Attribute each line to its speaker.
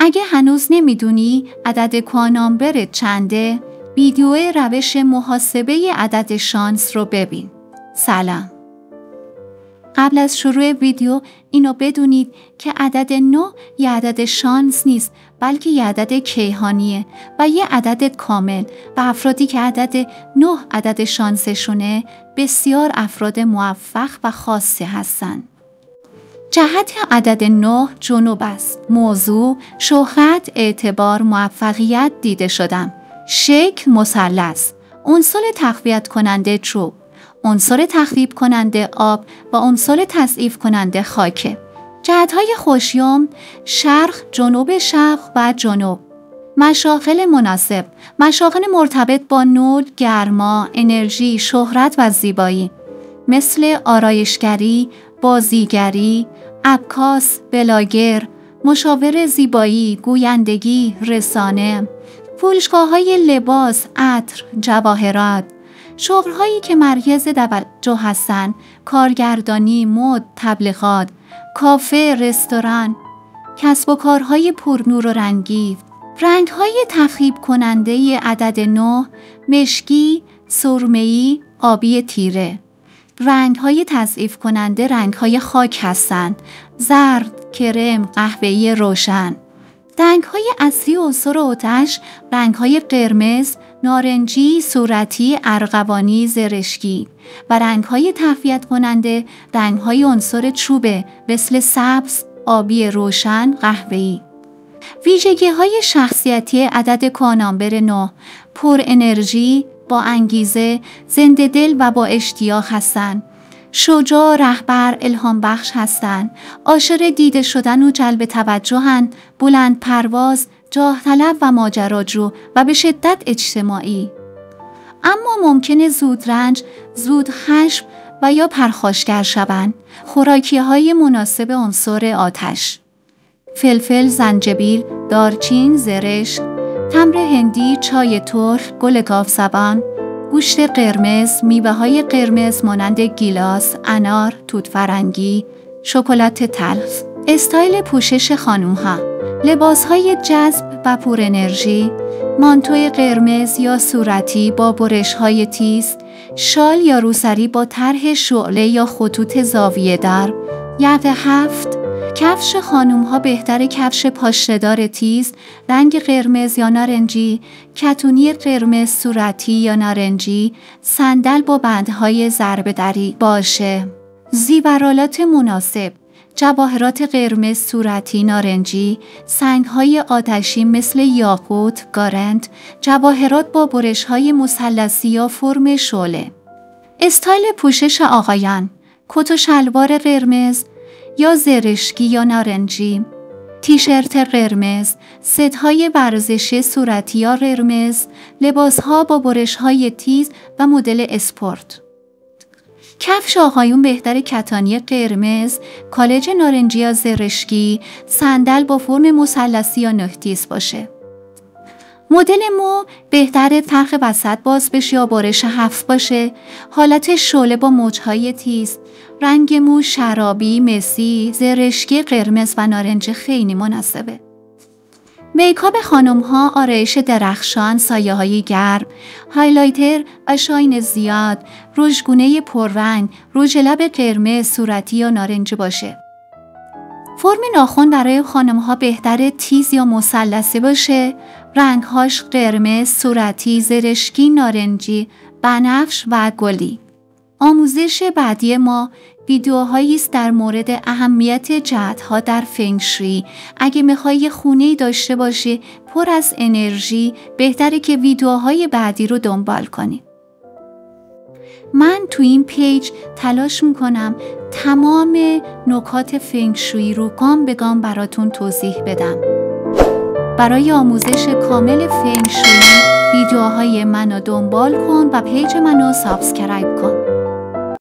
Speaker 1: اگه هنوز نمیدونی عدد کوانامبرت چنده، ویدیو روش محاسبه عدد شانس رو ببین. سلام. قبل از شروع ویدیو اینو بدونید که عدد 9 یه عدد شانس نیست، بلکه یه عدد کیهانیه و یه عدد کامل و افرادی که عدد 9 عدد شانسشونه بسیار افراد موفق و خاصی هستن. جهت عدد 9 جنوب است. موضوع شهرت، اعتبار، موفقیت، دیده شدن. شکل مثلث. عنصر تقویت کننده چوب، عنصر تخریب کننده آب و عنصر تضعیف کننده خاک. جهت‌های خوشیوم شرق، جنوب شرق و جنوب. مشاغل مناسب، مشاغل مرتبط با نور، گرما، انرژی، شهرت و زیبایی، مثل آرایشگری، بازیگری، عکاس، بلاگر، مشاور زیبایی، گویندگی، رسانه، فروشگاه‌های لباس، عطر، جواهرات. شغل‌هایی که مرکز توجه هستند: کارگردانی، مد، تبلیغات، کافه، رستوران، کسب و کارهای پرنور و رنگی. رنگ‌های تخریب کننده عدد 9: مشکی، سرمه‌ای، آبی تیره. رنگ‌های تضعیف کننده رنگ‌های خاک هستند: زرد، کرم، قهوه‌ای روشن. رنگ‌های اصلی عنصر آتش: رنگ‌های قرمز، نارنجی، صورتی، ارغوانی، زرشکی. و رنگ‌های تقویت کننده رنگ‌های عنصر چوبه، مثل سبز، آبی روشن، قهوه‌ای. ویژگی‌های شخصیتی عدد کوانامبر 9: پر انرژی، با انگیزه، زنده دل و با اشتیاق هستند. شجاع، رهبر، الهام بخش هستند. عاشق دیده شدن و جلب توجهند. بلند پرواز، جاه طلب و ماجراجو و به شدت اجتماعی. اما ممکنه زود رنج، زود خشم و یا پرخاشگر شوند. خوراکی‌های مناسب عنصر آتش: فلفل، زنجبیل، دارچین، زرشک، تمر هندی، چای ترک، گل گاوزبان، گوشت قرمز، میوه‌های قرمز مانند گیلاس، انار، توت فرنگی، شکلات تلخ. استایل پوشش خانم‌ها: لباس‌های جذب و پر انرژی، مانتوی قرمز یا صورتی با برش‌های تیز، شال یا روسری با طرح شعله یا خطوط زاویه‌دار. یقه هفت. کفش خانم‌ها بهتر کفش پاشنه‌دار تیز، رنگ قرمز یا نارنجی، کتونی قرمز صورتی یا نارنجی، صندل با بندهای ضربه‌دری باشه. زیورالات مناسب: جواهرات قرمز صورتی نارنجی، سنگ‌های آتشی مثل یاقوت، گارنت، جواهرات با برش‌های مثلثی یا فرم شعله. استایل پوشش آقایان: کت و شلوار قرمز یا زرشکی یا نارنجی، تیشرت قرمز، ست‌های ورزشی صورتی یا قرمز، لباس‌ها با برش‌های تیز و مدل اسپورت. کفش آقایون بهتر کتانی قرمز، کالج نارنجی یا زرشکی، صندل با فرم مثلثی یا نهتیز باشه. مدل مو بهتر طرح وسط باز بشه یا برش 7 باشه. حالت شعله با موجهای تیز. رنگ مو شرابی، مسی، زرشکی، قرمز و نارنج خیلی مناسبه. میکاپ خانم‌ها: آرایش درخشان، سایه‌های گرم، هایلایتر و شاین زیاد، رژگونه پررنگ، رژ لب قرمز صورتی یا نارنجی باشه. فرم ناخن برای خانم‌ها بهتره تیز یا مثلثی باشه. رنگ‌هاش قرمز، صورتی، زرشکی، نارنجی، بنفش و گلی. آموزش بعدی ما ویدیوهایی است در مورد اهمیت جهت‌ها در فنگ شوی. اگه می‌خوای خونه‌ای داشته باشی پر از انرژی، بهتره که ویدیوهای بعدی رو دنبال کنی. من تو این پیج تلاش میکنم تمام نکات فنگ شوی رو گام به گام براتون توضیح بدم. برای آموزش کامل فنگ شوی ویدیوهای منو دنبال کن و پیج منو سابسکرایب کن.